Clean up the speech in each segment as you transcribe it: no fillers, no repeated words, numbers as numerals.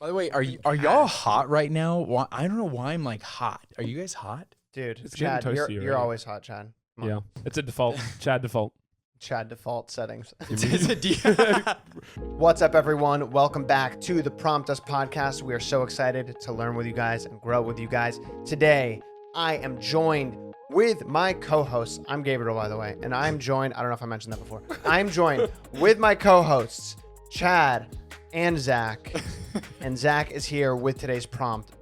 By the way, are y'all hot right now? Why, I don't know wwhy I'm like hot. Are you guys hot? Dude, It's Chad, getting toasty you're already. always hot, Chad. Come on. Yeah, it's a default. Chad default. Chad default settings. It's a deal. What's up, everyone? Welcome back to the Prompt Us podcast. We are so excited to learn with you guys and grow with you guys. Today, I am joined with my co-hosts. I'm Gabriel, by the way, and I'm joined, I don't know if I mentioned that before. I'm joined with my co-hosts, Chad and Zach. And Zach is here with today's prompt.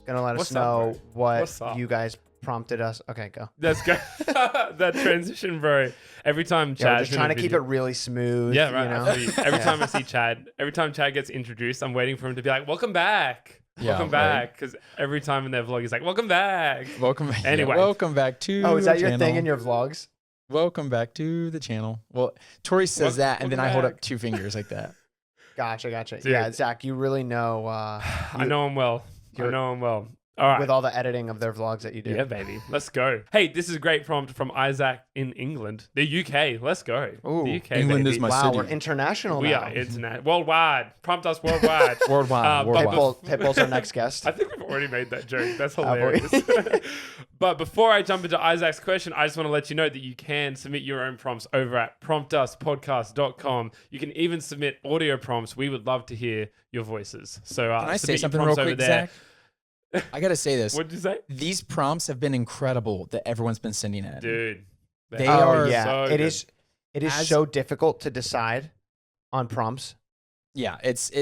Gonna let us What's up, know bro? what What's up? you guys prompted us. Okay, go. Let's go. That transition, bro. Every time Yeah, we're Chad's just in trying a to keep video- it really smooth. Yeah, right. You know? Absolutely. Every time I see Chad, every time Chad gets introduced, I'm waiting for him to be like, "Welcome back, Yeah, welcome back," because every time in their vlog, he's like, "Welcome back." Welcome back. Anyway. Welcome back to Oh, is that the your channel. thing in your vlogs? Welcome back to the channel. Well, Tori says that, and then I welcome hold up back. 2 fingers like that. Gotcha. Dude. Yeah, Zach, you really know. I know him well. you're- All right. With all the editing of their vlogs that you do. Yeah, baby. Let's go. Hey, this is a great prompt from Isaac in England, the UK. Let's go. Ooh, the UK. England baby. is my Wow, city. we're international We now. are internet worldwide. Prompt us worldwide. Worldwide. but Worldwide. Pitbull's our next guest. I think we've already made that joke. That's Have we? hilarious. But before I jump into Isaac's question, I just want to let you know that you can submit your own prompts over at promptuspodcast.com. You can even submit audio prompts. We would love to hear your voices. So Can I say submit your something real prompts over quick, there. Zach? I got to say this. What did you say? These prompts have been incredible that everyone's been sending in. Dude. They Oh are yeah, so it good. is. It is As- so difficult to decide on prompts. Yeah,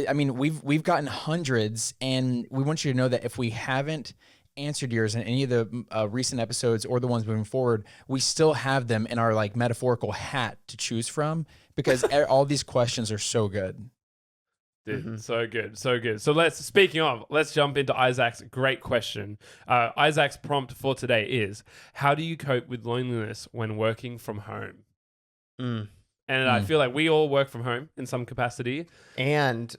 I mean, we've gotten hundreds, and we want you to know that if we haven't answered yours in any of the recent episodes or the ones moving forward, we still have them in our like metaphorical hat to choose from because all these questions are so good. Dude, Mhm. so good, so good. So let's jump into Isaac's great question. Isaac's prompt for today is, how do you cope with loneliness when working from home? And I feel like we all work from home in some capacity. And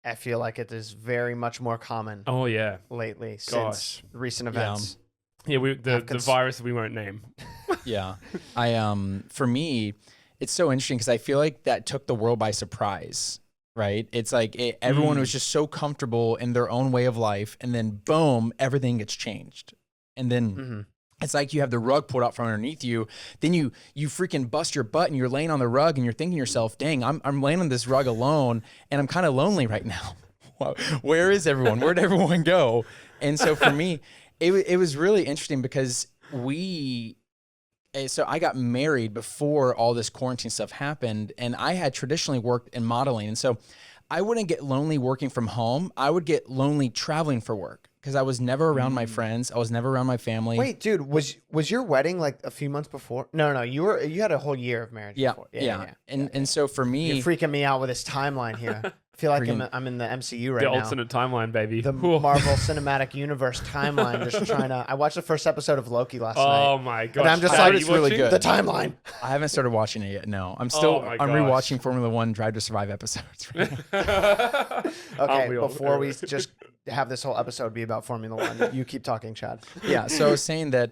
I feel like it is very much more common Oh yeah. lately since Gosh. recent Yeah. events. Yeah, the Have virus we won't name. Yeah, for me, it's so interesting because I feel like that took the world by surprise. Right? It's like everyone was just so comfortable in their own way of life, and then boom, everything gets changed, and then. It's like you have the rug pulled out from underneath you. Then you freaking bust your butt and you're laying on the rug and you're thinking to yourself, dang, I'm laying on this rug alone and I'm kind of lonely right now. Where is everyone? Where'd everyone go? And so for me, it was really interesting because so I got married before all this quarantine stuff happened, and I had traditionally worked in modeling. And so I wouldn't get lonely working from home. I would get lonely traveling for work because I was never around my friends. I was never around my family. Wait, dude, was your wedding like a few months before? No, you had a whole year of marriage. Yeah, before. yeah. And so for me, You're freaking me out with this timeline here. I feel like Freaking- I'm in the MCU right The now. alternate timeline, baby. The Whew. Marvel Cinematic Universe timeline. Just trying to. I watched the first episode of Loki last Oh night. my gosh. And I'm just Chad, like, are it's you really watching? good. The timeline. I haven't started watching it yet. No, I'm still my I'm gosh. rewatching Formula One Drive to Survive episodes. Right now. Okay, Aren't we all? before we just have this whole episode be about Formula One, you keep talking, Chad. Yeah, so I was saying that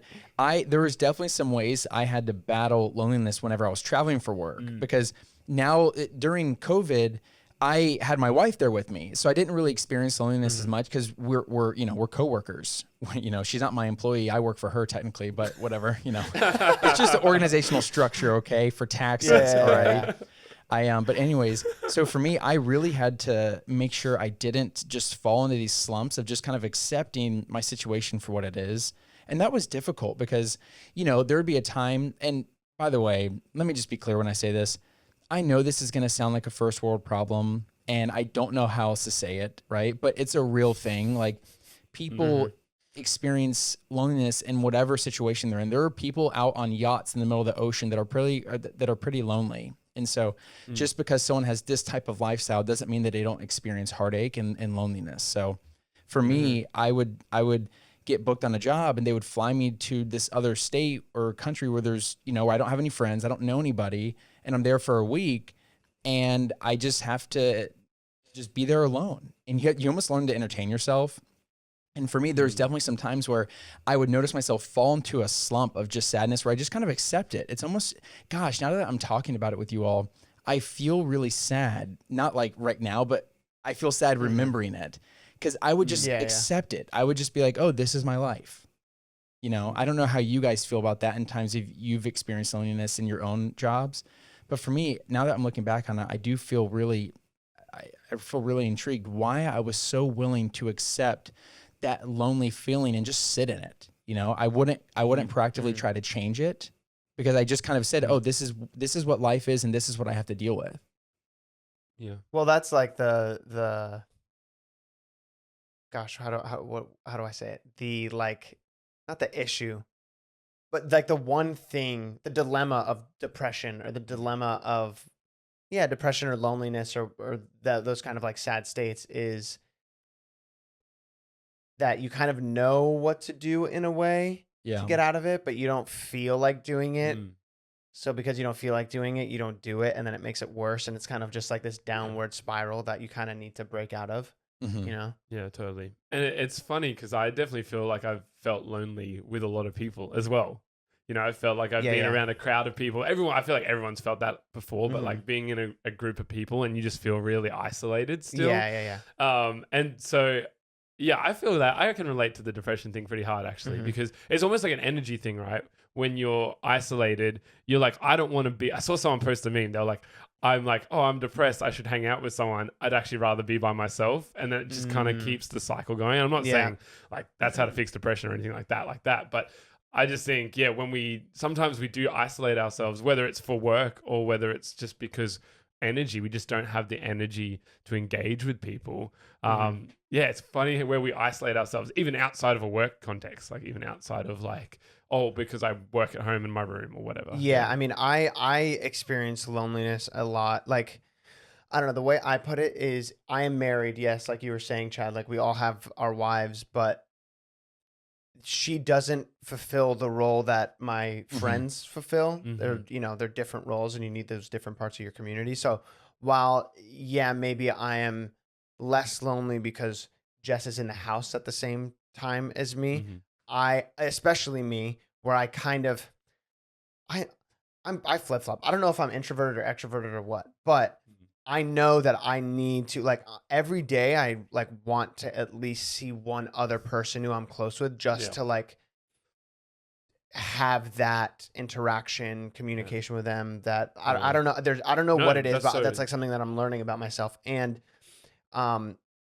there was definitely some ways I had to battle loneliness whenever I was traveling for work because now during COVID, I had my wife there with me, so I didn't really experience loneliness as much because we're coworkers. She's not my employee. I work for her technically, but whatever. It's just the organizational structure, okay, for taxes, Yeah. all right. But anyways, so for me, I really had to make sure I didn't just fall into these slumps of just kind of accepting my situation for what it is. And that was difficult because, there would be a time, and by the way, let me just be clear when I say this. I know this is going to sound like a first world problem, and I don't know how else to say it, right? But it's a real thing. Like people experience loneliness in whatever situation they're in. There are people out on yachts in the middle of the ocean that are pretty lonely. And so just because someone has this type of lifestyle doesn't mean that they don't experience heartache and loneliness. So for me, I would get booked on a job and they would fly me to this other state or country where there's, where I don't have any friends, I don't know anybody, and I'm there for a week and I just have to just be there alone. And you almost learn to entertain yourself. And for me, there's definitely some times where I would notice myself fall into a slump of just sadness where I just kind of accept it. It's almost, gosh, now that I'm talking about it with you all, I feel really sad. Not like right now, but I feel sad remembering it, because I would just accept it. I would just be like, oh, this is my life. You know, I don't know how you guys feel about that in times if you've experienced loneliness in your own jobs. But for me, now that I'm looking back on it, I do feel really, I feel really intrigued why I was so willing to accept that lonely feeling and just sit in it. You know, I wouldn't proactively try to change it, because I just kind of said, oh, this is what life is, and this is what I have to deal with. Yeah. Well, that's like the gosh, how do I say it? The like, not the issue, but like the one thing, the dilemma of depression, or the dilemma of depression or loneliness, or those kind of like sad states, is that you kind of know what to do in a way to get out of it, but you don't feel like doing it. So because you don't feel like doing it, you don't do it, and then it makes it worse, and it's kind of just like this downward spiral that you kind of need to break out of. You know? Yeah, totally. And it's funny because I definitely feel like I've felt lonely with a lot of people as well. You know, I felt like I've been around a crowd of people. I feel like everyone's felt that before, but like being in a group of people and you just feel really isolated still. Yeah. And so, yeah, I feel that I can relate to the depression thing pretty hard, actually, because it's almost like an energy thing, right? When you're isolated, you're like, I don't want to be. I saw someone post a meme. They're like, I'm like, oh, I'm depressed. I should hang out with someone. I'd actually rather be by myself. And then it just kind of keeps the cycle going. I'm not saying like that's how to fix depression or anything like that. But I just think, sometimes we do isolate ourselves, whether it's for work or whether it's just because we just don't have the energy to engage with people. It's funny where we isolate ourselves, even outside of a work context, like even outside of like, oh, because I work at home in my room or whatever. Yeah, I mean, I experience loneliness a lot. Like, I don't know, the way I put it is, I am married, yes, like you were saying, Chad, like we all have our wives, but she doesn't fulfill the role that my friends fulfill. They're different roles, and you need those different parts of your community. So while, maybe I am less lonely because Jess is in the house at the same time as me, especially me, where I kind of, I flip flop. I don't know if I'm introverted or extroverted or what, but I know that I need to, like, every day I like want to at least see one other person who I'm close with, just to like have that interaction, communication with them. That I don't know. I don't know what it is, but that's like something that I'm learning about myself. And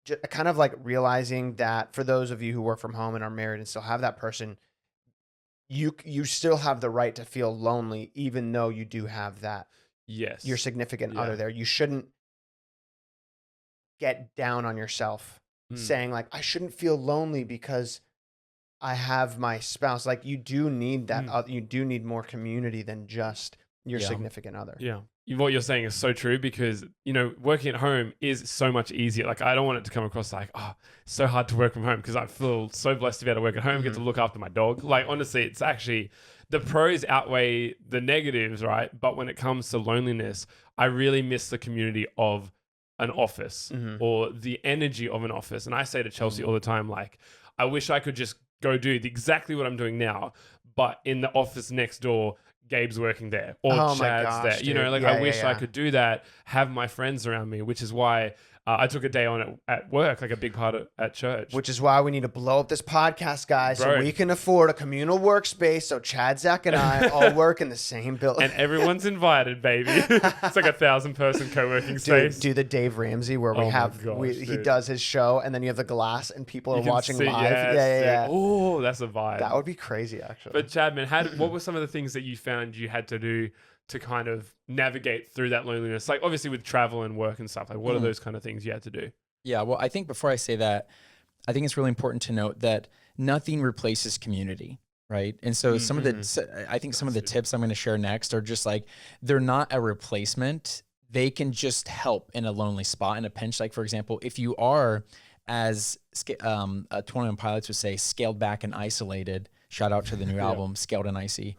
just kind of like realizing that for those of you who work from home and are married and still have that person, you still have the right to feel lonely, even though you do have that your significant other there. You shouldn't get down on yourself saying like, I shouldn't feel lonely because I have my spouse. Like, you do need that. You do need more community than just your significant other. Yeah. What you're saying is so true, because, working at home is so much easier. Like, I don't want it to come across like, oh, it's so hard to work from home, because I feel so blessed to be able to work at home, get to look after my dog. Like, honestly, it's actually, the pros outweigh the negatives, right? But when it comes to loneliness, I really miss the community of an office or the energy of an office. And I say to Chelsea all the time, like, I wish I could just go do exactly what I'm doing now, but in the office next door, Gabe's working there, or Chad's there. Dude. I wish I could do that, have my friends around me, which is why I took a day on at work, like a big part at church. Which is why we need to blow up this podcast, guys, so we can afford a communal workspace, so Chad, Zach, and I all work in the same building. And everyone's invited, baby. It's like a 1,000-person co-working space. Do the Dave Ramsey where he does his show, and then you have the glass and people are watching live. Yeah. Oh, that's a vibe. That would be crazy, actually. But Chad, man, what were some of the things that you found you had to do to kind of navigate through that loneliness? Like, obviously with travel and work and stuff, like what are those kind of things you had to do? Yeah, well, I think before I say that, I think it's really important to note that nothing replaces community, right? And so some of the tips I'm going to share next are just like, they're not a replacement. They can just help in a lonely spot, in a pinch. Like, for example, if you are, as 21 Pilots would say, scaled back and isolated. Shout out to the new album, Scaled and Icy.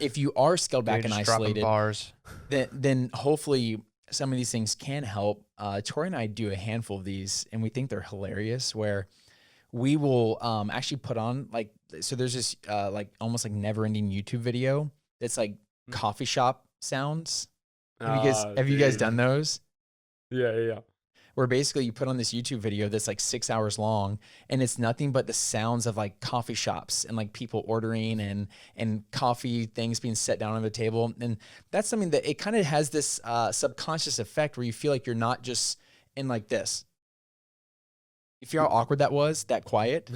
If you are scaled back and isolated, then hopefully some of these things can help. Tori and I do a handful of these, and we think they're hilarious, where we will actually put on, like, so there's this like almost like never-ending YouTube video that's like coffee shop sounds. Have you guys done those? Yeah. where basically you put on this YouTube video that's like 6 hours long, and it's nothing but the sounds of like coffee shops and like people ordering and coffee things being set down on the table. And that's something that it kind of has this subconscious effect where you feel like you're not just in like this. You feel how awkward that was, that quiet?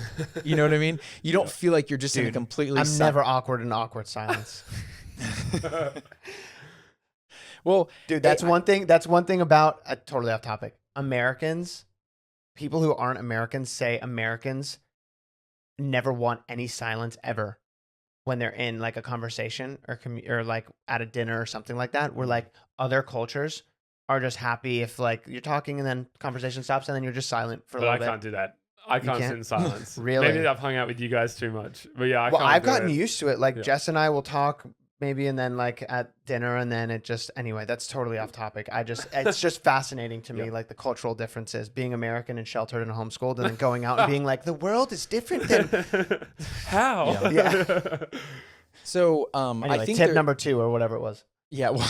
You know what I mean? You don't feel like you're just in a completely... I'm never awkward in awkward silence. Well, dude, that's one thing. That's one thing about totally off topic. Americans, people who aren't Americans say Americans never want any silence ever when they're in like a conversation or like at a dinner or something like that. Where like other cultures are just happy if like you're talking and then conversation stops and then you're just silent for a little bit. I can't do that. I can't sit in silence. Really? Maybe I've hung out with you guys too much. But yeah, I've gotten used to it. Like Jess and I will talk maybe and then like at dinner and then it just anyway, that's totally off topic. It's just fascinating to me, like the cultural differences, being American and sheltered and homeschooled and then going out and being like, the world is different than how? Yeah. So anyway, I think tip number 2 or whatever it was. Yeah, well,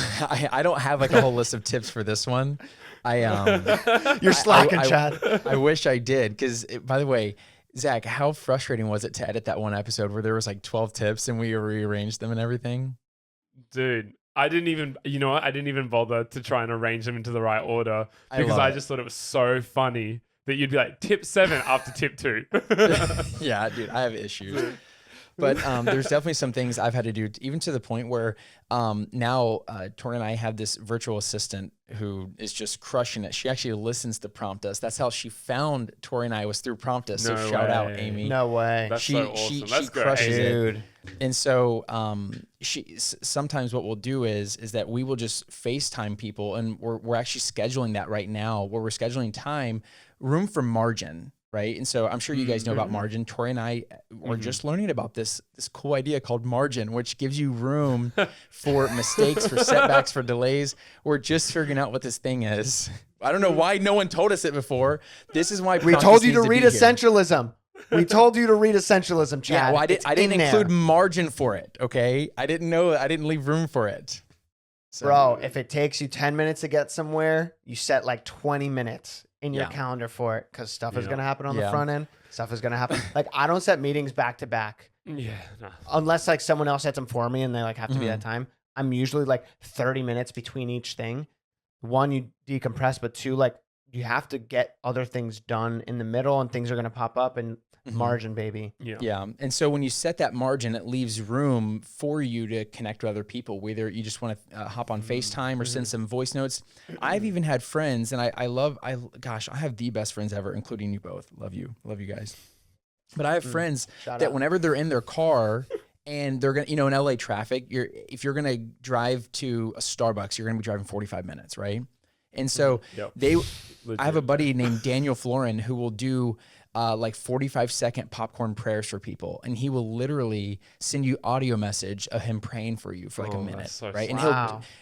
I don't have like a whole list of tips for this one. You're slacking, Chad. I wish I did, because by the way, Zach, how frustrating was it to edit that one episode where there was like 12 tips and we rearranged them and everything? Dude, I didn't even bother to try and arrange them into the right order because I just thought it was so funny that you'd be like tip 7 after tip 2. Yeah, dude, I have issues. But there's definitely some things I've had to do, even to the point where now Tori and I have this virtual assistant who is just crushing it. She actually listens to Prompt Us. That's how she found Tori and I, was through Prompt Us. So shout out, Amy. No way. That's so awesome. That's she crushes it. And so sometimes what we'll do is that we will just FaceTime people, and we're actually scheduling that right now, where we're scheduling time, room for margin. Right. And so I'm sure you guys know about margin. Tori and I were just learning about this cool idea called margin, which gives you room for mistakes, for setbacks, for delays. We're just figuring out what this thing is. I don't know why no one told us it before. This is why we told you to read Essentialism. We told you to read Essentialism, Chad. Yeah, well, I didn't include margin for it. Okay. I didn't leave room for it. So, bro, if it takes you 10 minutes to get somewhere, you set like 20 minutes in your calendar for it, because stuff is going to happen on the front end. Stuff is going to happen. Like, I don't set meetings back to back. Yeah. No. Unless like someone else sets them for me and they like have to be that time. I'm usually like 30 minutes between each thing. 1, you decompress, but 2, like you have to get other things done in the middle and things are going to pop up, and margin, baby. Yeah. And so when you set that margin, it leaves room for you to connect with other people, whether you just want to hop on FaceTime or send some voice notes. I've even had friends, and I have the best friends ever, including you both. Love you guys. But I have friends that whenever they're in their car and they're going to, in LA traffic, if you're going to drive to a Starbucks, you're going to be driving 45 minutes. Right. And so I have a buddy named Daniel Florin who will do like 45-second popcorn prayers for people, and he will literally send you audio message of him praying for you for like a minute, so right?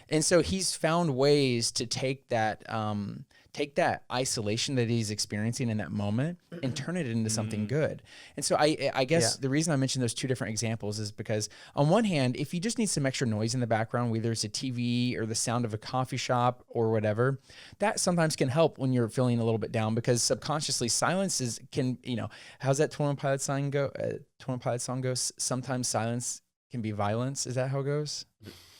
And so he's found ways to take that isolation that he's experiencing in that moment and turn it into something good. And so I guess the reason I mentioned those 2 different examples is because on one hand, if you just need some extra noise in the background, whether it's a TV or the sound of a coffee shop or whatever, that sometimes can help when you're feeling a little bit down, because subconsciously silence can, how's that 21 Pilots song go? 21 Pilots song goes, sometimes silence can be violence. Is that how it goes?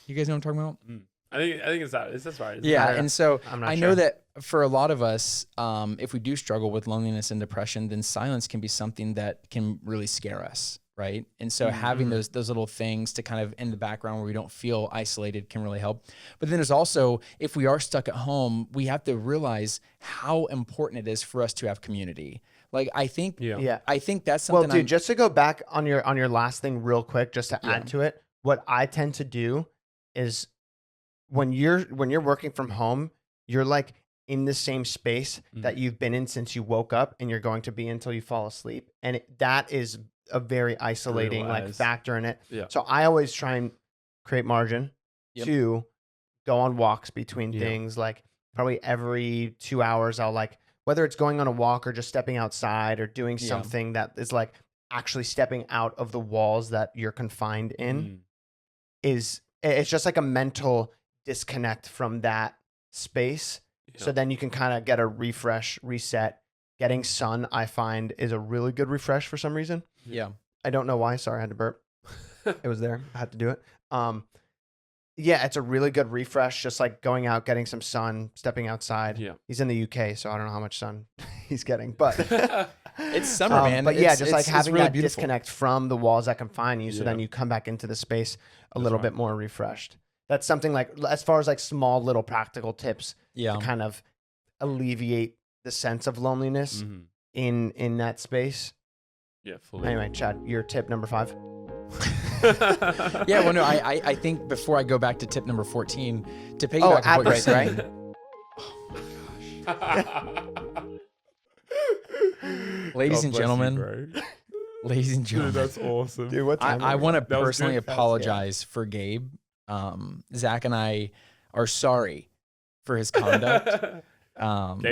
You guys know what I'm talking about? I think it's that. That's right. Yeah, and so I know that for a lot of us, if we do struggle with loneliness and depression, then silence can be something that can really scare us, right? And so having those little things to kind of in the background where we don't feel isolated can really help. But then there's also, if we are stuck at home, we have to realize how important it is for us to have community. Like I think that's something. Well, dude, just to go back on your last thing real quick, just to add to it, what I tend to do is, when you're working from home, you're like in the same space that you've been in since you woke up, and you're going to be until you fall asleep. And that is a very isolating factor in it. Yeah. So I always try and create margin to go on walks between things. Like probably every 2 hours, I'll like, whether it's going on a walk or just stepping outside or doing something that is like actually stepping out of the walls that you're confined in, it's just like a mental disconnect from that space So then you can kind of get a refresh, reset. Getting sun, I find, is a really good refresh for some reason. Yeah. I don't know why. Sorry, I had to burp. It was there. I had to do it. Yeah, it's a really good refresh. Just like going out, getting some sun, stepping outside. Yeah. He's in the UK, so I don't know how much sun he's getting, but It's summer, man. But yeah, It's- just like it's having really that beautiful. disconnect from the walls that confine you, so Yeah. then you come back into the space a That's little right. bit more refreshed. That's something like, as far as like small little practical tips Yeah. to kind of alleviate the sense of loneliness Mhm. in that space. Yeah, fully. Anyway, Chad, your tip number 5. Yeah, well, no, I think before I go back to tip number 14, to piggyback Oh, on ad what you're break, saying, Ladies Ladies and gentlemen, ladies and Dude, gentlemen, that's awesome. Dude, what time? I want to That was personally good. apologize for Gabe. Zach and I are sorry for his conduct. Gabe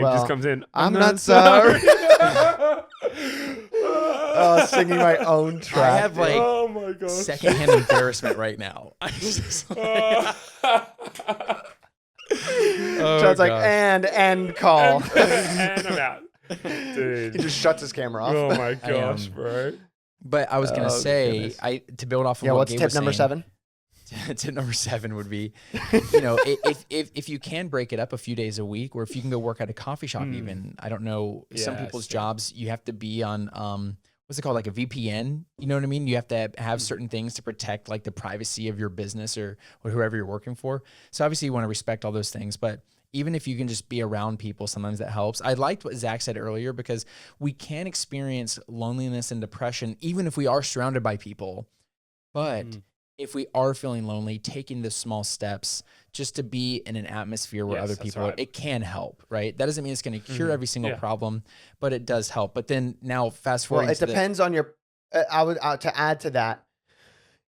Well, just comes in. I'm not sorry. Oh, singing my own track. I have like Oh my gosh. secondhand embarrassment right now. I'm just like, oh, Chad's like, gosh. and end call. and I'm out. He Dude. just shuts his camera off. Oh my gosh, bro. But I was gonna Oh, say, goodness. to build off of Yeah, what what's Gabe tip was number saying, 7? Tip number 7 would be, if you can break it up a few days a week, or if you can go work at a coffee shop, even. I don't know, some Yeah, people's so- jobs you have to be on what's it called, like a VPN. You know what I mean? You have to have certain things to protect like the privacy of your business or whoever you're working for. So obviously you want to respect all those things, but even if you can just be around people, sometimes that helps. I liked what Zach said earlier, because we can experience loneliness and depression even if we are surrounded by people. But if we are feeling lonely, taking the small steps just to be in an atmosphere where Yes, other that's people are, right. it can help, right? That doesn't mean it's going to cure every single Yeah. problem, but it does help. But then now fast Well, forward. it depends on your. I would to add to that.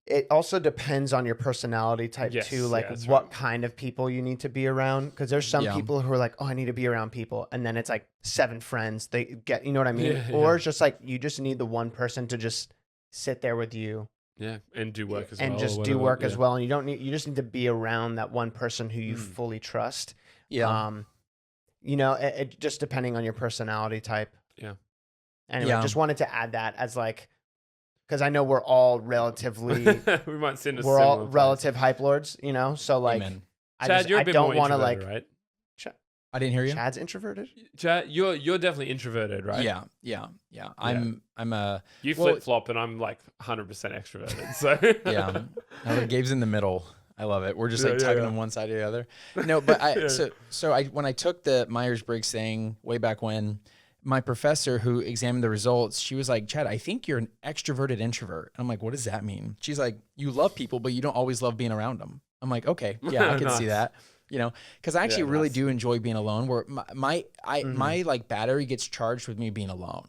It also depends on your personality type Yes, too, like yeah, that's what right. kind of people you need to be around. Because there's some Yeah. people who are like, oh, I need to be around people, and then it's like 7 friends. They get, you know what I mean? Yeah, Or yeah. it's just like you just need the one person to just sit there with you Yeah, and do work as and well. just or do whatever, work as yeah. well. And you just need to be around that one person who you fully trust. Yeah. You know, it just depending on your personality type. Yeah. Anyway, Yeah. just wanted to add that as like, because I know we're all relatively, we might send a we're all similar place. relative hype lords, you know. So like, Amen. Chad, you're a I bit don't more want to introverted, like. right? I didn't hear you. Chad's introverted. Chad, you're definitely introverted, right? Yeah. I'm a You Well- flip flop, and I'm like 100% extroverted. So yeah. No, Gabe's in the middle. I love it. We're just like Yeah, tugging yeah. on one side or the other. No, but Yeah. so when I took the Myers-Briggs thing way back when, my professor who examined the results, she was like, Chad, I think you're an extroverted introvert. I'm like, what does that mean? She's like, you love people, but you don't always love being around them. I'm like, okay, yeah, I can see Nice. that. You know, because I actually Yeah, really nice. do enjoy being alone. Where my like battery gets charged with me being alone,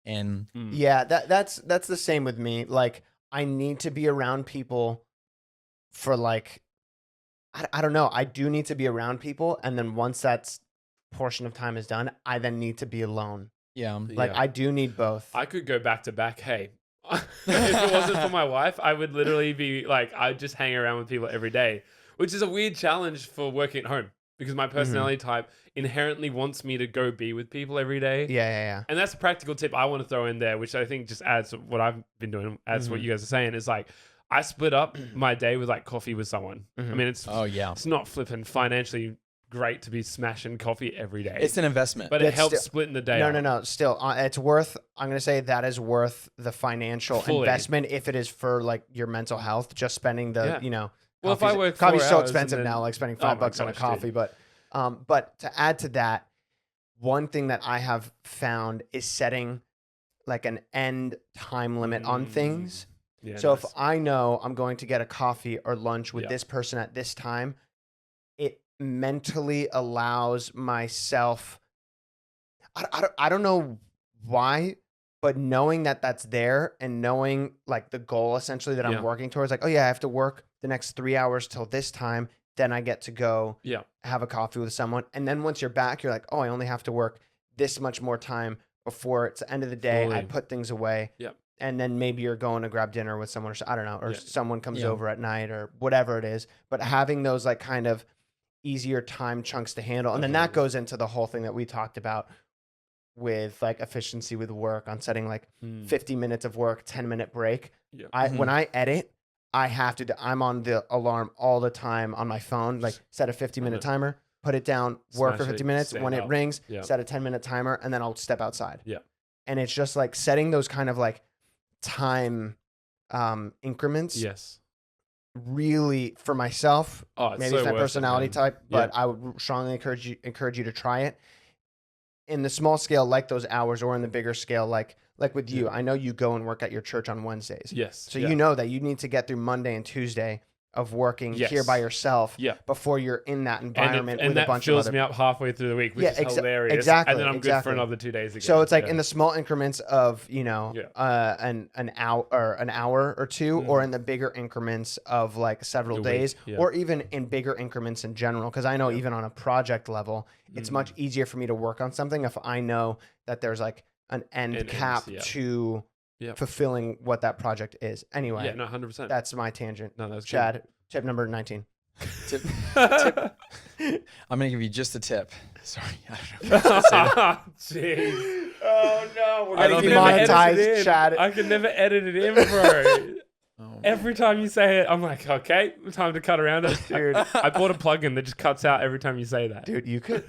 and Yeah, that's the same with me. Like, I need to be around people for like, I don't know. I do need to be around people, and then once that's portion of time is done, I then need to be alone. yeah, Like, Yeah. I do need both. I could go back to back. Hey, if it wasn't for my wife, I would literally be like, I'd just hang around with people every day, which is a weird challenge for working at home because my personality type inherently wants me to go be with people every day. Yeah. And that's a practical tip I want to throw in there, which I think just adds to what I've been doing, adds to what you guys are saying, is like, I split up my day with like coffee with someone. I mean, it's not flipping financially great to be smashing coffee every day. it's an investment. but it That's helps still- splitting the day No, up. no. Still, it's worth. I'm gonna say that is worth the financial Fully. investment if it is for like your mental health. Just spending the, Yeah. you know, Well, if I work 4 coffee's so hours and expensive then- now, like spending Oh my $5 on a gosh, coffee. dude. But to add to that, one thing that I have found is setting like an end time limit on things. Yeah, So nice. if I know I'm going to get a coffee or lunch with Yeah. this person at this time, it mentally allows myself. I don't know why, but knowing that that's there and knowing like the goal essentially that Yeah. I'm working towards, like, oh yeah, I have to work the next 3 hours till this time. Then I get to go Yeah. have a coffee with someone. And then once you're back, you're like, oh, I only have to work this much more time before it's the end of the day. I Fully. put things away. Yep. And then maybe you're going to grab dinner with someone, or I don't know, or Yeah. someone comes Yeah. over at night or whatever it is. But having those like kind of easier time chunks to handle. And then that goes into the whole thing that we talked about with like efficiency with work on setting like 50 minutes of work, 10-minute break. When I edit, I have to, I'm on the alarm all the time on my phone, like set a 50-minute timer, put it down, work for 50 minutes. When it rings, set a 10-minute timer, and then I'll step outside. Yeah. And it's just like setting those kind of like time increments. Yes. Really, for myself, maybe it's my personality type, but I would strongly encourage you to try it in the small scale, like those hours, or in the bigger scale, like with you. I know you go and work at your church on Wednesdays. Yes. So you know that you need to get through Monday and Tuesday of working here by yourself before you're in that environment with a bunch of other. And that fills me up halfway through the week, which is hilarious. Exactly. And then I'm good for another 2 days again. So it's like in the small increments of, an hour or two, or in the bigger increments of like several days, or even in bigger increments in general. Because I know even on a project level, it's much easier for me to work on something if I know that there's like an end cap to fulfilling what that project is. Anyway, yeah, no, 100%. That's my tangent. No, that's Chad. good. Tip number 19. Tip. I'm gonna give you just a tip. Sorry, I don't know. If I should say that. Jeez. Oh no, we're I gonna can be never edit monetized, it in. Chad. I can never edit it in, bro. Every time you say it, I'm like, okay, time to cut around it. Dude. I bought a plugin that just cuts out every time you say that. Dude, you could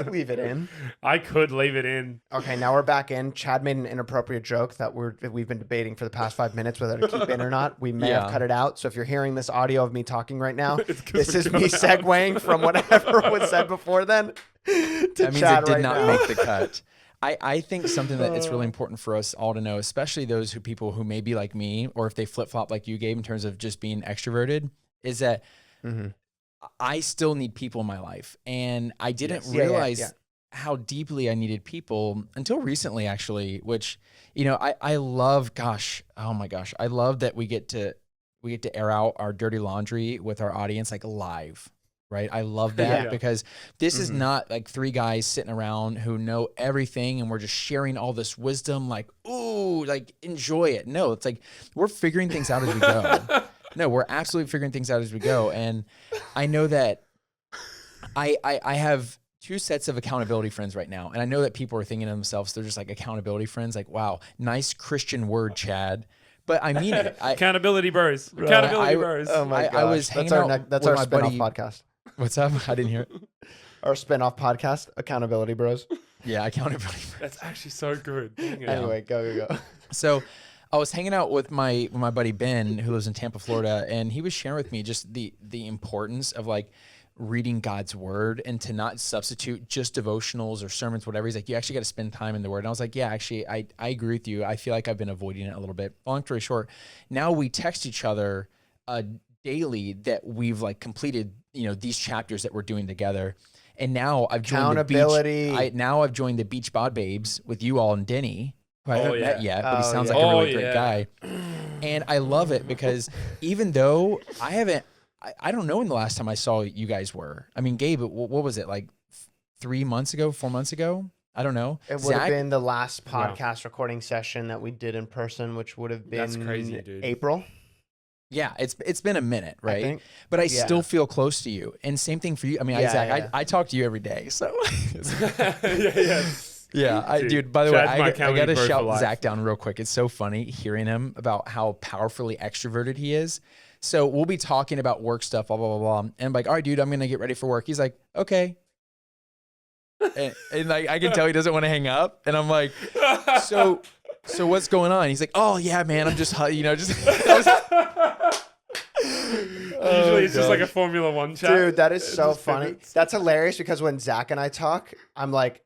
leave it in. I could leave it in. Okay, now we're back in. Chad made an inappropriate joke that we've been debating for the past 5 minutes whether to keep in or not. We may have cut it out. So if you're hearing this audio of me talking right now, this is me segueing from whatever was said before then to that means Chad it did right not now. make the cut. I think something that it's really important for us all to know, especially those people who may be like me, or if they flip-flop like you, Gabe, in terms of just being extroverted, is that I still need people in my life. And I didn't realize how deeply I needed people until recently, actually, which, I love, oh my gosh, I love that we get to air out our dirty laundry with our audience, like live. Right. I love that because this is not like three guys sitting around who know everything and we're just sharing all this wisdom, like, ooh, like enjoy it. No, it's like we're figuring things out as we go. No, we're absolutely figuring things out as we go. And I know that I have two sets of accountability friends right now. And I know that people are thinking to themselves, they're just like accountability friends. Like, wow, nice Christian word, Chad. But I mean it. Accountability bros. Accountability bros. Oh my gosh. I was hanging out that's with our my spin-off buddy. podcast. What's up? I didn't hear it. Our spin-off podcast, Accountability Bros. Yeah, accountability. That's actually so good. Anyway, go. So I was hanging out with my buddy Ben, who lives in Tampa, Florida, and he was sharing with me just the importance of like reading God's word and to not substitute just devotionals or sermons, whatever. He's like, you actually got to spend time in the word. And I was like, yeah, actually, I agree with you. I feel like I've been avoiding it a little bit. Long story short, now we text each other daily that we've like completed, these chapters that we're doing together. And now I've joined I've joined the Beach Bod Babes with you all and Denny, who I haven't met yet, but he sounds like a really great guy. And I love it because even though I don't know when the last time I saw you guys were. I mean, Gabe, what was it, like 3 months ago, 4 months ago? I don't know. It would have been the last podcast recording session that we did in person, which would have been That's crazy, dude. April. Yeah, it's been a minute, right? But I still feel close to you. And same thing for you. I mean, Zach, I talk to you every day, so. Dude, by the way, I got to shout Zach down real quick. It's so funny hearing him about how powerfully extroverted he is. So we'll be talking about work stuff, blah, blah, blah, blah. And I'm like, all right, dude, I'm going to get ready for work. He's like, okay. and like, I can tell he doesn't want to hang up. And I'm like, so what's going on? He's like, oh yeah, man, I'm just. Usually it's just like a Formula One chat. Dude, that is so funny. That's hilarious because when Zach and I talk, I'm like,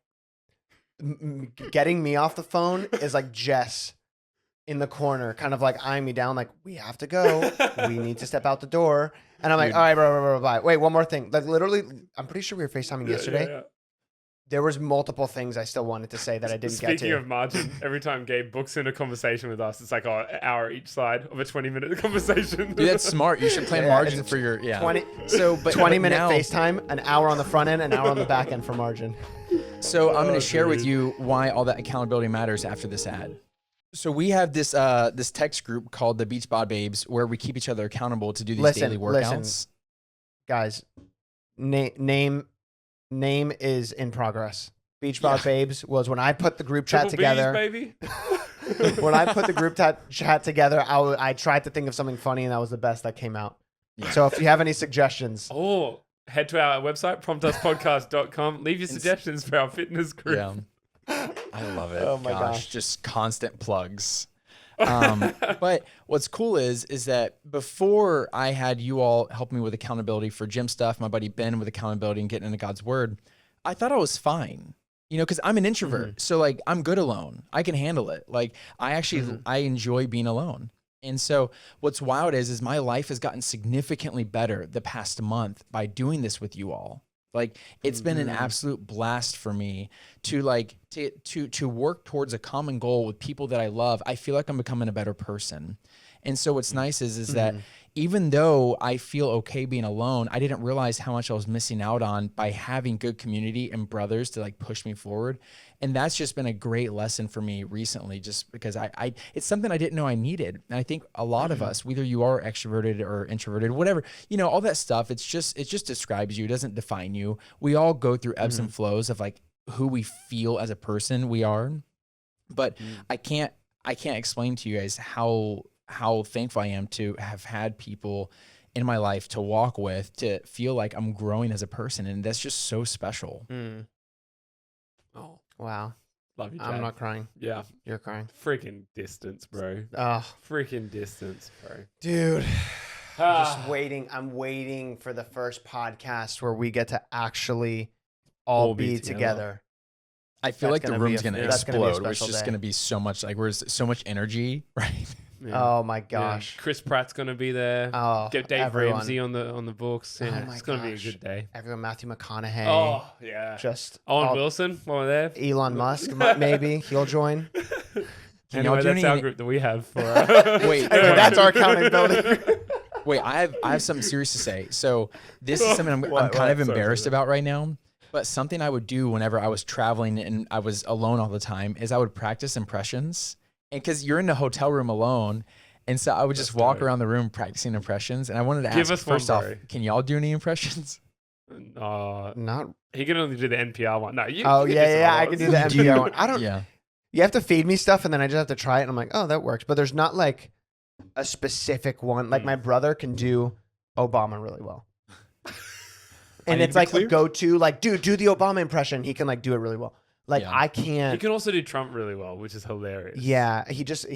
getting me off the phone is like Jess in the corner, kind of like eyeing me down, like, we have to go. We need to step out the door. And I'm like, all right, bro, bye. Wait, one more thing. Like literally, I'm pretty sure we were FaceTiming yesterday. Yeah. There was multiple things I still wanted to say that I didn't get to. Speaking of margin, every time Gabe books in a conversation with us, it's like an hour each side of a 20-minute conversation. Dude, that's smart. You should plan margin for your 20 minute FaceTime, an hour on the front end, an hour on the back end for margin. So I'm going to share with you why all that accountability matters after this ad. So we have this this text group called the Beach Bod Babes where we keep each other accountable to do these daily workouts. Guys, name is in progress. Beach Ball Babes was when I put the group chat Triple together. B's, baby. When I put the group chat together, I tried to think of something funny, and that was the best that came out. Yeah. So if you have any suggestions, head to our website, promptuspodcast.com. Leave your suggestions for our fitness group. Yeah. I love it. Oh my gosh. Just constant plugs. But what's cool is that before I had you all help me with accountability for gym stuff, my buddy Ben with accountability and getting into God's word, I thought I was fine. Because I'm an introvert. So like I'm good alone. I can handle it. Like I actually I enjoy being alone. And so what's wild is my life has gotten significantly better the past month by doing this with you all. Like it's been an absolute blast for me to like to work towards a common goal with people that I love. I feel like I'm becoming a better person. And so what's nice is that even though I feel okay being alone, I didn't realize how much I was missing out on by having good community and brothers to like push me forward. And that's just been a great lesson for me recently, just because it's something I didn't know I needed. And I think a lot of us, whether you are extroverted or introverted, whatever, all that stuff, it just describes you. It doesn't define you. We all go through ebbs and flows of like who we feel as a person we are. But I can't explain to you guys how thankful I am to have had people in my life to walk with, to feel like I'm growing as a person. And that's just so special. Oh, wow. Love you, Jay. I'm not crying. Yeah. You're crying. Freaking distance, bro. Freaking distance, bro. Dude. Just waiting. I'm waiting for the first podcast where we get to actually all be together. I feel like the room's going to explode. It's just going to be so much, like so much energy, right? Yeah. Oh my gosh. Yeah. Chris Pratt's gonna be there. Get Dave Ramsey on the books. Yeah, it's gonna be a good day. Everyone, Matthew McConaughey. Oh yeah. Just Owen Wilson while we're there. Elon Musk, maybe he'll join. Anyway, that's our group that we have for. Wait, that's our accountability. Wait, I have something serious to say. So this is something I'm kind of embarrassed about right now. But something I would do whenever I was traveling and I was alone all the time is I would practice impressions. And because you're in the hotel room alone, and so I would just walk around the room practicing impressions. And I wanted to ask, first off, can y'all do any impressions? Not. He can only do the NPR one. No, you. I can do the NPR one. I don't. Yeah. You have to feed me stuff, and then I just have to try it, and I'm like, oh, that works. But there's not like a specific one. Like my brother can do Obama really well. And it's like a go-to, like, dude, do the Obama impression. He can like do it really well. Like I can't. He can also do Trump really well, which is hilarious. Yeah, he just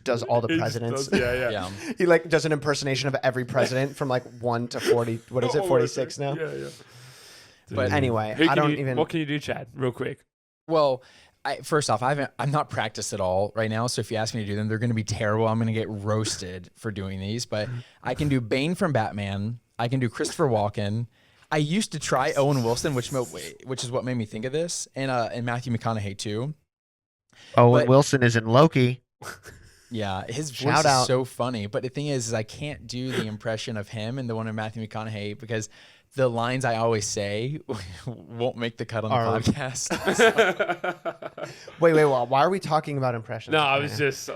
does all the presidents. Yeah. He like does an impersonation of every president from like 1 to 40. What is it? 46 now. Yeah. But anyway, What can you do, Chad? Real quick. Well, first off, I'm not practiced at all right now. So if you ask me to do them, they're going to be terrible. I'm going to get roasted for doing these. But I can do Bane from Batman. I can do Christopher Walken. I used to try Owen Wilson, which is what made me think of this, and Matthew McConaughey too. Owen Wilson is in Loki. Yeah, his voice is so funny. But the thing is I can't do the impression of him and the one of Matthew McConaughey because the lines I always say won't make the cut on the podcast. Wait. Why are we talking about impressions? No, I was just,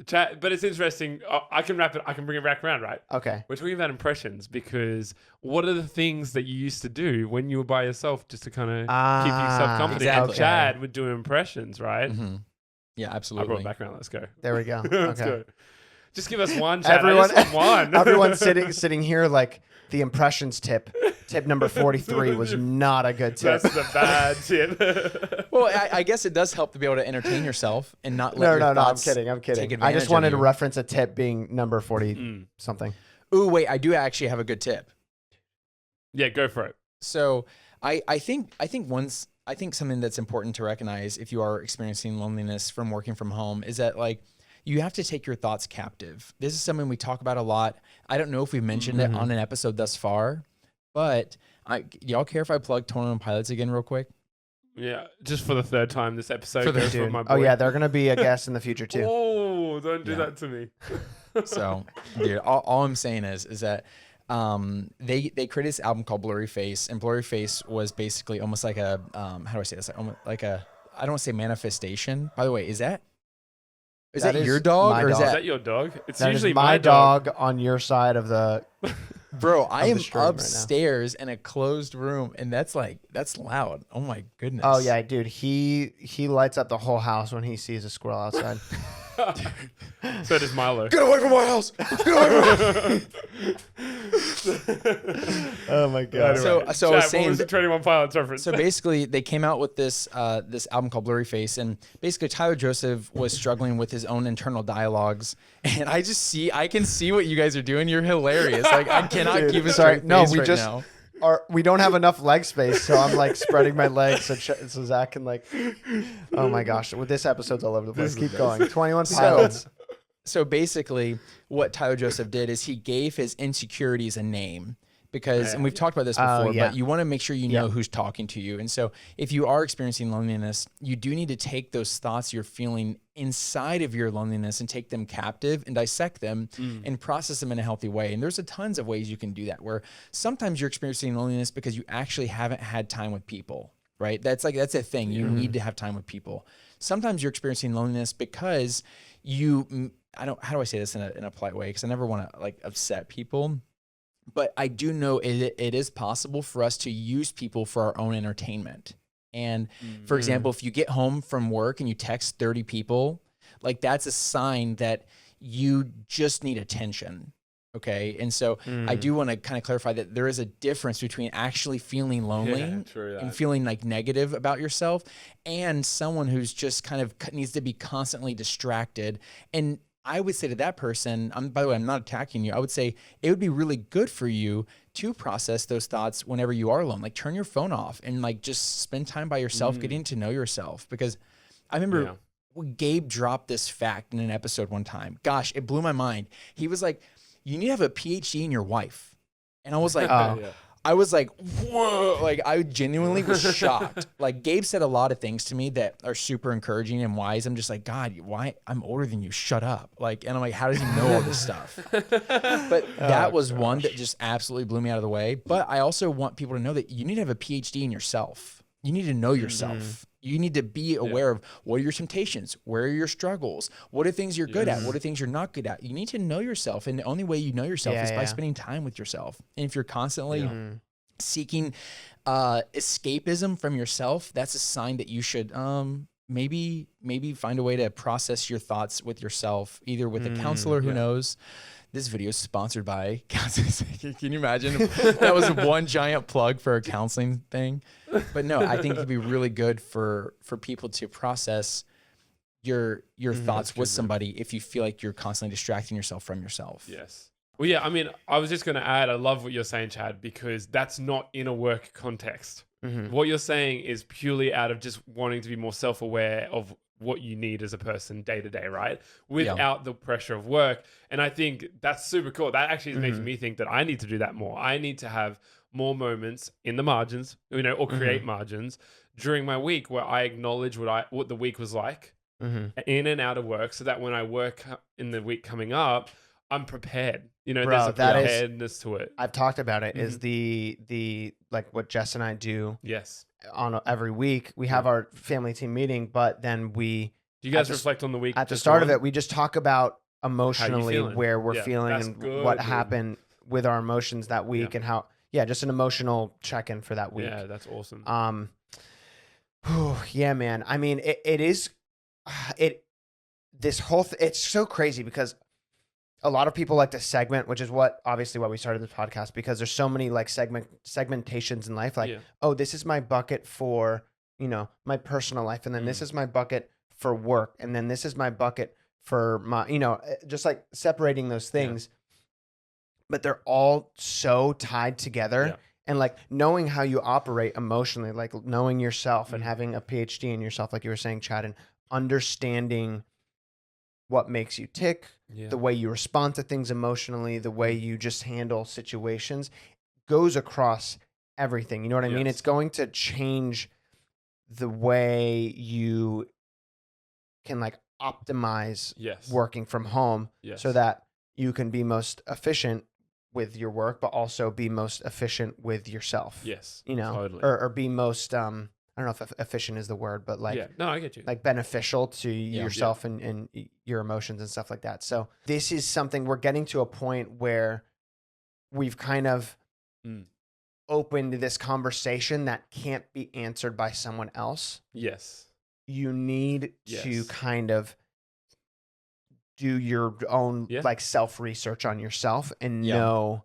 chat, but it's interesting. I can bring it back around, right? Okay. We're talking about impressions because what are the things that you used to do when you were by yourself just to kind of keep yourself company? Exactly. Chad would do impressions, right? Mm-hmm. Yeah, absolutely. I brought it back around. Let's go. There we go. Let's Okay. go. Just give us one, Chad. I just want one. Everyone sitting here like the impressions tip number 43 was not a good tip. That's the bad tip. Well, I guess it does help to be able to entertain yourself and not let your thoughts I'm kidding. take I just advantage wanted of to you. reference a tip being number 40 something. Ooh, wait, I do actually have a good tip. Yeah, go for it. So I think something that's important to recognize if you are experiencing loneliness from working from home is that like you have to take your thoughts captive. This is something we talk about a lot. I don't know if we've mentioned it on an episode thus far, but y'all care if I plug 21 Pilots again real quick? Yeah, just for the third time this episode. For my boy. Oh yeah, they're gonna be a guest in the future too. Oh, don't do that to me. So, dude, all I'm saying is that they created this album called Blurry Face, and Blurry Face was basically almost like a how do I say this? Almost like a, I don't want to say manifestation. By the way, is that your dog or is that your dog? It's that usually is my dog on your side of the Bro, I am stream right now. upstairs in a closed room, and that's loud. Oh my goodness. Oh yeah, dude. He lights up the whole house when he sees a squirrel outside. So does Milo. Get away from my house. Get away Oh my god. So I was Chad, saying, what was the 21 Pilots reference? so basically they came out with this album called Blurry Face, and basically Tyler Joseph was struggling with his own internal dialogues, and I can see what you guys are doing. You're hilarious. Like I cannot keep a straight face right now. We don't have enough leg space, so I'm like spreading my legs so Zach can like. Oh my gosh! With this episode's all over the place. Keep going. 21 Pilots. So basically, what Tyler Joseph did is he gave his insecurities a name. Because, and we've talked about this before, but you want to make sure you know who's talking to you. And so if you are experiencing loneliness, you do need to take those thoughts you're feeling inside of your loneliness and take them captive and dissect them and process them in a healthy way. And there's tons of ways you can do that, where sometimes you're experiencing loneliness because you actually haven't had time with people, right? That's a thing. You need to have time with people. Sometimes you're experiencing loneliness because how do I say this in a polite way? Because I never want to like upset people. But I do know it is possible for us to use people for our own entertainment. And for example, if you get home from work and you text 30 people, like that's a sign that you just need attention. Okay. And so I do want to kind of clarify that there is a difference between actually feeling lonely and feeling like negative about yourself and someone who's just kind of needs to be constantly distracted. And I would say to that person, by the way, I'm not attacking you. I would say it would be really good for you to process those thoughts whenever you are alone. Like turn your phone off and like just spend time by yourself, getting to know yourself. Because I remember Gabe dropped this fact in an episode one time. Gosh, it blew my mind. He was like, you need to have a PhD in your wife. And I was like, I was like, whoa, like I genuinely was shocked. Like Gabe said a lot of things to me that are super encouraging and wise. I'm just like, God, why? I'm older than you. Shut up. Like, and I'm like, how does he know all this stuff? But that was one that just absolutely blew me out of the way. But I also want people to know that you need to have a PhD in yourself. You need to know yourself. You need to be aware of what are your temptations, where are your struggles, what are things you're good at, what are things you're not good at. You need to know yourself, and the only way you know yourself is by spending time with yourself. And if you're constantly seeking escapism from yourself, that's a sign that you should maybe find a way to process your thoughts with yourself, either with a counselor who knows. This video is sponsored by counseling. Can you imagine? That was one giant plug for a counseling thing. But no, I think it'd be really good for people to process your thoughts with somebody if you feel like you're constantly distracting yourself from yourself. Yes. Well, yeah, I mean, I was just going to add, I love what you're saying, Chad, because that's not in a work context. What you're saying is purely out of just wanting to be more self-aware of what you need as a person day to day, right? Without the pressure of work. And I think that's super cool. That actually is making me think that I need to do that more. I need to have more moments in the margins, or create margins during my week where I acknowledge what the week was like in and out of work, so that when I work in the week coming up, I'm prepared. There's a preparedness to it. I've talked about it. Is the like what Jess and I do. Yes. On every week we have our family team meeting, but then do you guys reflect on the week at the start of it? We just talk about emotionally where we're feeling and what happened with our emotions that week and how just an emotional check-in for that week. Yeah, that's awesome. Yeah, man. I mean, it's so crazy because a lot of people like to segment, which is obviously why we started this podcast, because there's so many like segmentations in life. Like, this is my bucket for, my personal life. And then this is my bucket for work. And then this is my bucket for my, just like separating those things. But they're all so tied together. Yeah. And like knowing how you operate emotionally, like knowing yourself and having a PhD in yourself, like you were saying, Chad, and understanding what makes you tick, the way you respond to things emotionally, the way you just handle situations goes across everything. You know what I mean? It's going to change the way you can like optimize working from home so that you can be most efficient with your work, but also be most efficient with yourself. Yes. Totally. Or be most, I don't know if efficient is the word, but like, no, I get you. Like beneficial to yourself and your emotions and stuff like that. So this is something we're getting to a point where we've kind of opened this conversation that can't be answered by someone else. Yes. You need to kind of do your own like self-research on yourself and know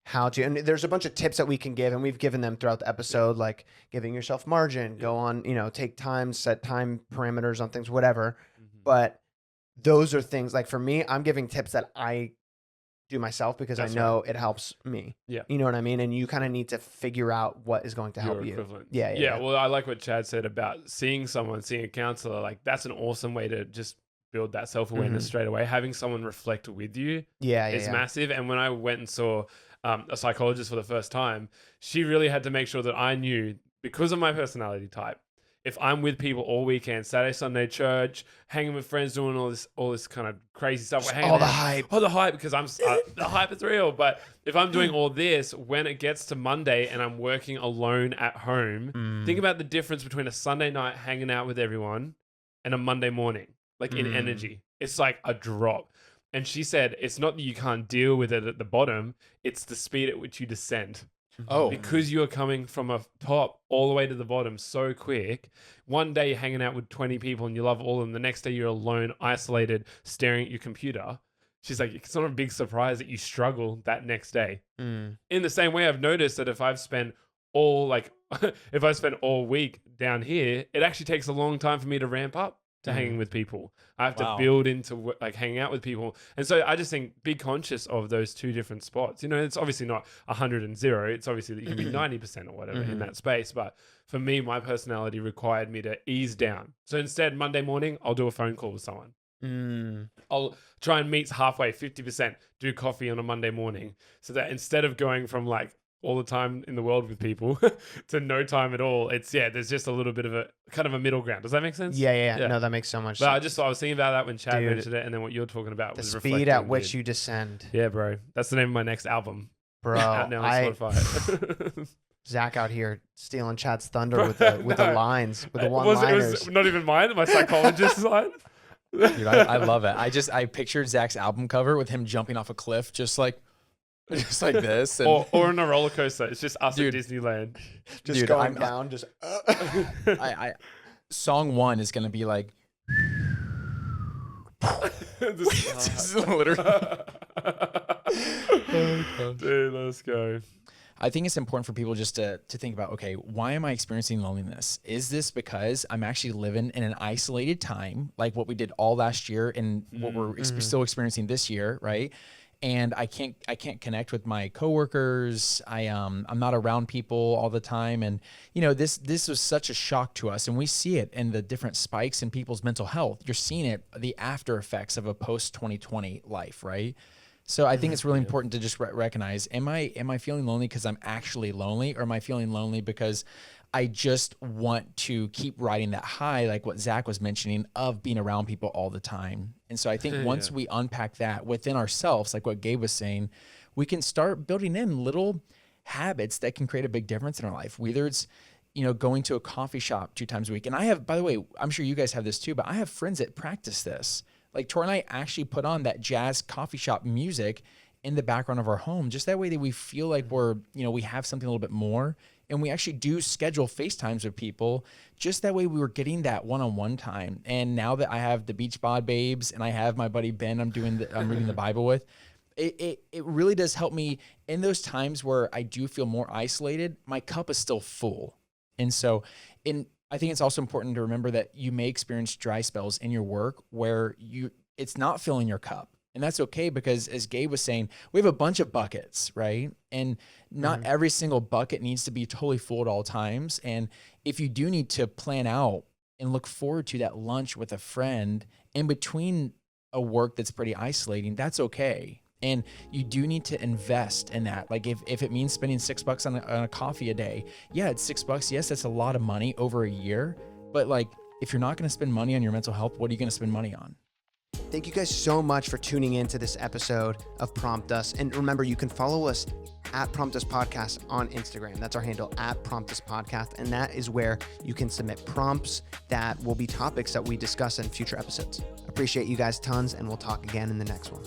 how to. And there's a bunch of tips that we can give, and we've given them throughout the episode, like giving yourself margin, go on, take time, set time parameters on things, whatever. But those are things like, for me, I'm giving tips that I do myself because I know it helps me. Yeah. You know what I mean? And you kind of need to figure out what is going to help you. Yeah. Well, I like what Chad said about seeing a counselor. Like, that's an awesome way to just build that self-awareness straight away. Having someone reflect with you is massive. And when I went and saw a psychologist for the first time, she really had to make sure that I knew, because of my personality type, if I'm with people all weekend, Saturday, Sunday, church, hanging with friends, doing all this kind of crazy stuff, we're hanging all the hype. Oh, the hype, because the hype is real. But if I'm doing all this, when it gets to Monday and I'm working alone at home, think about the difference between a Sunday night hanging out with everyone and a Monday morning, like in energy. It's like a drop. And she said, it's not that you can't deal with it at the bottom, it's the speed at which you descend. Oh, because you're coming from a top all the way to the bottom so quick. One day you're hanging out with 20 people and you love all of them. The next day you're alone, isolated, staring at your computer. She's like, it's not a big surprise that you struggle that next day. In the same way, I've noticed that if I've spent all week down here, it actually takes a long time for me to ramp up to hanging with people. I have to build into like hanging out with people. And so I just think, be conscious of those two different spots. It's obviously not 100 and 0. It's obviously that you can be 90% or whatever in that space. But for me, my personality required me to ease down. So instead, Monday morning, I'll do a phone call with someone. I'll try and meet halfway, 50%, do coffee on a Monday morning. So that instead of going from like all the time in the world with people to no time at all, there's just a little bit of a kind of a middle ground. Does that make sense? Yeah. No, that makes so much sense. But I was thinking about that when Chad mentioned it, and then what you're talking about the was speed at which you descend. Yeah, bro. That's the name of my next album. Bro, out now on Spotify. Zach out here stealing Chad's thunder with the lines, with the one-liners. It was not even mine, my psychologist's line. Dude, I love it. I pictured Zach's album cover with him jumping off a cliff, just like this, and or on a roller coaster. It's just us at Disneyland, just going down. Just song 1 is gonna be like, literally. Dude, let's go. I think it's important for people just to think about, okay, why am I experiencing loneliness? Is this because I'm actually living in an isolated time, like what we did all last year and what we're still experiencing this year, right? And I can't connect with my coworkers. I'm not around people all the time. And this was such a shock to us, and we see it in the different spikes in people's mental health. You're seeing it, the after effects of a post 2020 life, right? So I think it's really important to just recognize, am I feeling lonely because I'm actually lonely, or am I feeling lonely because I just want to keep riding that high, like what Zach was mentioning, of being around people all the time? And so I think once we unpack that within ourselves, like what Gabe was saying, we can start building in little habits that can create a big difference in our life. Whether it's, going to a coffee shop 2 times a week. And I have, by the way, I'm sure you guys have this too, but I have friends that practice this. Like Tor and I actually put on that jazz coffee shop music in the background of our home, just that way that we feel like we have something a little bit more. And we actually do schedule FaceTimes with people, just that way we were getting that one-on-one time. And now that I have the Beach Bod babes and I have my buddy Ben I'm reading the Bible with, it really does help me in those times where I do feel more isolated. My cup is still full. And so I think it's also important to remember that you may experience dry spells in your work where it's not filling your cup. And that's okay, because as Gabe was saying, we have a bunch of buckets, right? And not every single bucket needs to be totally full at all times. And if you do need to plan out and look forward to that lunch with a friend in between a work that's pretty isolating, that's okay. And you do need to invest in that. Like if it means spending $6 on a coffee a day, yeah, it's $6. Yes, that's a lot of money over a year. But like, if you're not going to spend money on your mental health, what are you going to spend money on? Thank you guys so much for tuning in to this episode of Prompt Us. And remember, you can follow us at Prompt Us Podcast on Instagram. That's our handle, at Prompt Us Podcast. And that is where you can submit prompts that will be topics that we discuss in future episodes. Appreciate you guys tons, and we'll talk again in the next one.